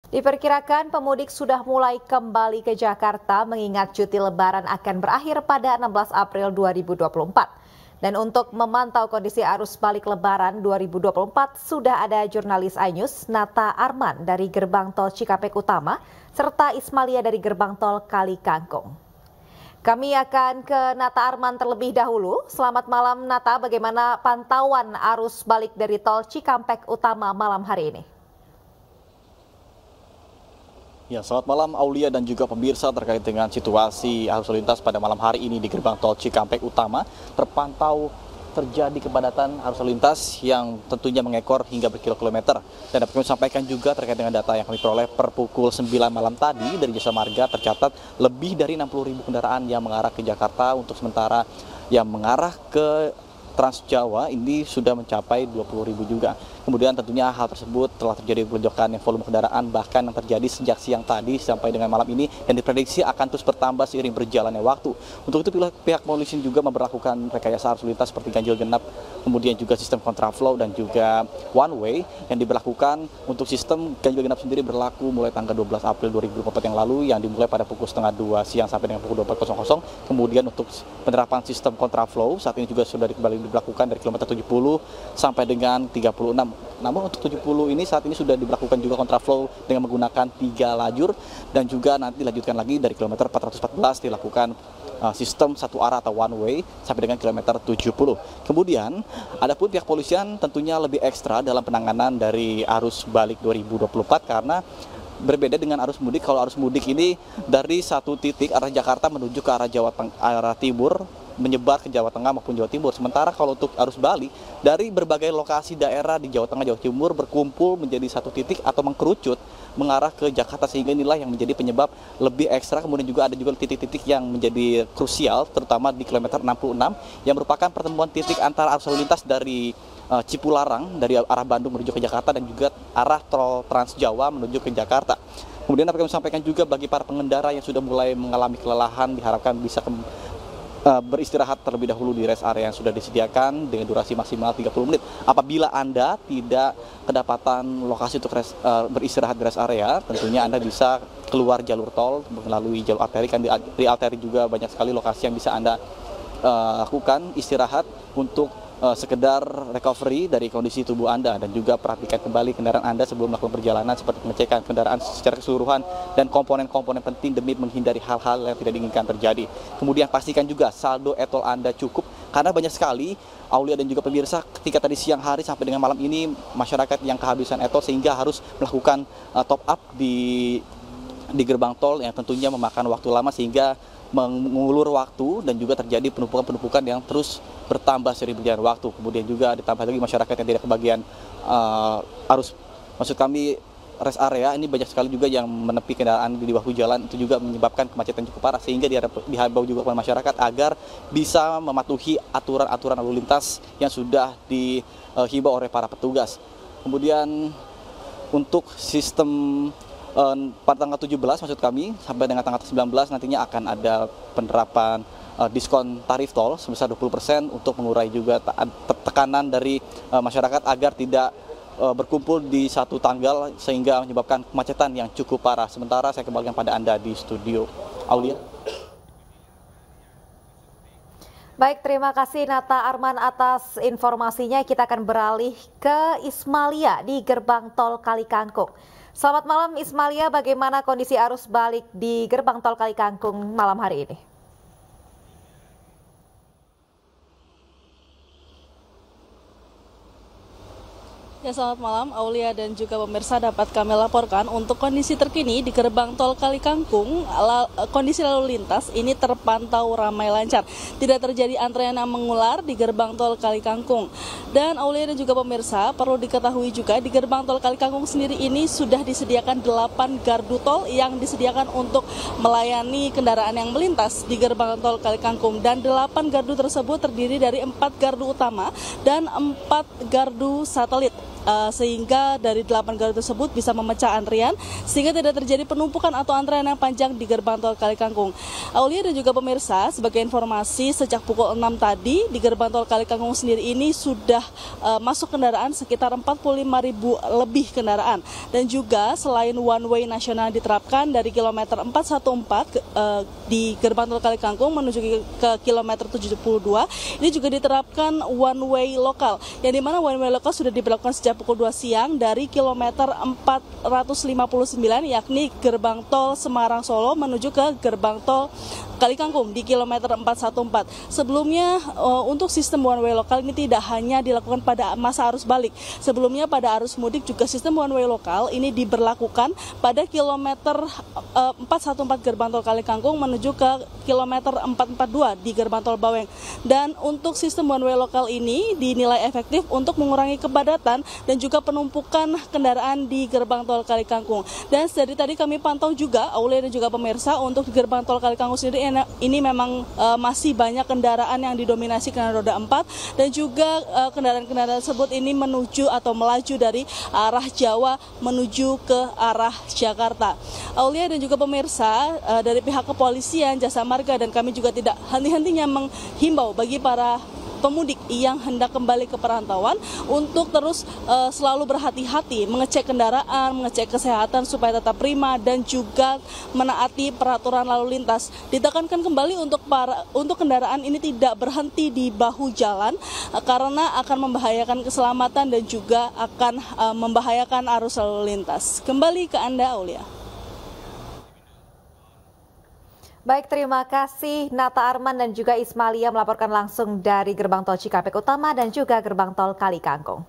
Diperkirakan pemudik sudah mulai kembali ke Jakarta mengingat cuti lebaran akan berakhir pada 16 April 2024. Dan untuk memantau kondisi arus balik lebaran 2024 sudah ada jurnalis iNews Nata Arman dari Gerbang Tol Cikampek Utama serta Ismalia dari Gerbang Tol Kali Kangkung. Kami akan ke Nata Arman terlebih dahulu. Selamat malam Nata, bagaimana pantauan arus balik dari Tol Cikampek Utama malam hari ini? Ya, selamat malam Aulia dan juga pemirsa. Terkait dengan situasi arus lalu lintas pada malam hari ini di Gerbang Tol Cikampek Utama, terpantau terjadi kepadatan arus lalu lintas yang tentunya mengekor hingga berkilometer. Dan dapat kami sampaikan juga terkait dengan data yang kami peroleh per pukul 9 malam tadi dari Jasa Marga tercatat lebih dari 60.000 kendaraan yang mengarah ke Jakarta. Untuk sementara yang mengarah ke Trans Jawa ini sudah mencapai 20.000 juga. Kemudian tentunya hal tersebut telah terjadi lonjakan volume kendaraan bahkan yang terjadi sejak siang tadi sampai dengan malam ini dan diprediksi akan terus bertambah seiring berjalannya waktu. Untuk itu pihak polisi juga memberlakukan rekayasa arus lintas seperti ganjil genap, kemudian juga sistem kontraflow dan juga one way yang diberlakukan. Untuk sistem ganjil genap sendiri berlaku mulai tanggal 12 April 2024 yang lalu yang dimulai pada pukul setengah 2 siang sampai dengan pukul 24.00. Kemudian untuk penerapan sistem kontraflow saat ini juga sudah kembali diberlakukan dari kilometer 70 sampai dengan 36. Namun untuk 70 ini saat ini sudah diberlakukan juga kontraflow dengan menggunakan 3 lajur dan juga nanti dilanjutkan lagi dari kilometer 414 dilakukan sistem satu arah atau one way sampai dengan kilometer 70. Kemudian adapun pihak polisian tentunya lebih ekstra dalam penanganan dari arus balik 2024 karena berbeda dengan arus mudik. Kalau arus mudik ini dari satu titik arah Jakarta menuju ke arah arah timur menyebar ke Jawa Tengah maupun Jawa Timur. Sementara kalau untuk arus balik dari berbagai lokasi daerah di Jawa Tengah, Jawa Timur berkumpul menjadi satu titik atau mengkerucut mengarah ke Jakarta, sehingga inilah yang menjadi penyebab lebih ekstra. Kemudian juga ada juga titik-titik yang menjadi krusial terutama di kilometer 66 yang merupakan pertemuan titik antara arus lalu lintas dari Cipularang dari arah Bandung menuju ke Jakarta dan juga arah tol Trans Jawa menuju ke Jakarta. Kemudian dapat kami sampaikan juga bagi para pengendara yang sudah mulai mengalami kelelahan diharapkan bisa beristirahat terlebih dahulu di rest area yang sudah disediakan dengan durasi maksimal 30 menit. Apabila Anda tidak kedapatan lokasi untuk beristirahat di rest area, tentunya Anda bisa keluar jalur tol melalui jalur arteri. Kan di arteri juga banyak sekali lokasi yang bisa Anda lakukan istirahat untuk sekedar recovery dari kondisi tubuh Anda dan juga perhatikan kembali kendaraan Anda sebelum melakukan perjalanan seperti pengecekan kendaraan secara keseluruhan dan komponen-komponen penting demi menghindari hal-hal yang tidak diinginkan terjadi. Kemudian pastikan juga saldo e-tol Anda cukup karena banyak sekali Aulia dan juga pemirsa ketika tadi siang hari sampai dengan malam ini masyarakat yang kehabisan e-tol sehingga harus melakukan top up di gerbang tol yang tentunya memakan waktu lama sehingga mengulur waktu dan juga terjadi penumpukan-penumpukan yang terus bertambah seiring berjalan waktu. Kemudian juga ditambah lagi masyarakat yang tidak kebagian arus, maksud kami rest area ini banyak sekali juga yang menepi kendaraan di bahu jalan, itu juga menyebabkan kemacetan cukup parah sehingga dihimbau juga kepada masyarakat agar bisa mematuhi aturan-aturan lalu lintas yang sudah dihimbau oleh para petugas. Kemudian untuk sistem pada tanggal 17 maksud kami sampai dengan tanggal 19 nantinya akan ada penerapan diskon tarif tol sebesar 20% untuk mengurai juga tekanan dari masyarakat agar tidak berkumpul di satu tanggal sehingga menyebabkan kemacetan yang cukup parah. Sementara saya kembalikan pada Anda di studio. Aulia. Baik, terima kasih Nata Arman atas informasinya. Kita akan beralih ke Ismalia di Gerbang Tol Kali Kangkung. Selamat malam Ismalia, bagaimana kondisi arus balik di Gerbang Tol Kali Kangkung malam hari ini? Ya, selamat malam Aulia dan juga pemirsa, dapat kami laporkan untuk kondisi terkini di Gerbang Tol Kali Kangkung. Kondisi lalu lintas ini terpantau ramai lancar. Tidak terjadi antrean yang mengular di Gerbang Tol Kali Kangkung. Dan Aulia dan juga pemirsa, perlu diketahui juga di Gerbang Tol Kali Kangkung sendiri ini sudah disediakan 8 gardu tol yang disediakan untuk melayani kendaraan yang melintas di Gerbang Tol Kali Kangkung. Dan 8 gardu tersebut terdiri dari 4 gardu utama dan 4 gardu satelit. sehingga dari 8 gardu tersebut bisa memecah antrian sehingga tidak terjadi penumpukan atau antrean yang panjang di gerbang tol Kalikangkung. Aulia dan juga pemirsa, sebagai informasi sejak pukul 6 tadi di gerbang tol Kalikangkung sendiri ini sudah masuk kendaraan sekitar 45.000 lebih kendaraan, dan juga selain one way nasional diterapkan dari kilometer 414 di gerbang tol Kalikangkung menuju ke kilometer 72, ini juga diterapkan one way lokal, yang dimana one way lokal sudah diberlakukan sejak pukul 2 siang dari kilometer 459 yakni gerbang tol Semarang Solo menuju ke gerbang tol Kalikangkung di kilometer 414. Sebelumnya untuk sistem one way lokal ini tidak hanya dilakukan pada masa arus balik. Sebelumnya pada arus mudik juga sistem one way lokal ini diberlakukan pada kilometer 414 gerbang tol Kalikangkung menuju ke kilometer 442 di gerbang tol Baweng. Dan untuk sistem one way lokal ini dinilai efektif untuk mengurangi kepadatan dan juga penumpukan kendaraan di gerbang tol Kalikangkung. Dan dari tadi kami pantau juga, Aulia dan juga pemirsa, untuk di gerbang tol Kalikangkung sendiri ini memang masih banyak kendaraan yang didominasi kendaraan roda 4 dan juga kendaraan-kendaraan tersebut ini menuju atau melaju dari arah Jawa menuju ke arah Jakarta. Aulia dan juga pemirsa, dari pihak kepolisian, Jasa Marga, dan kami juga tidak henti-hentinya menghimbau bagi para pemudik yang hendak kembali ke perantauan untuk terus selalu berhati-hati, mengecek kendaraan, mengecek kesehatan supaya tetap prima dan juga menaati peraturan lalu lintas. Ditekankan kembali untuk kendaraan ini tidak berhenti di bahu jalan karena akan membahayakan keselamatan dan juga akan membahayakan arus lalu lintas. Kembali ke Anda, Aulia. Baik, terima kasih Nata Arman dan juga Ismalia melaporkan langsung dari gerbang tol Cikampek Utama dan juga gerbang tol Kalikangkung.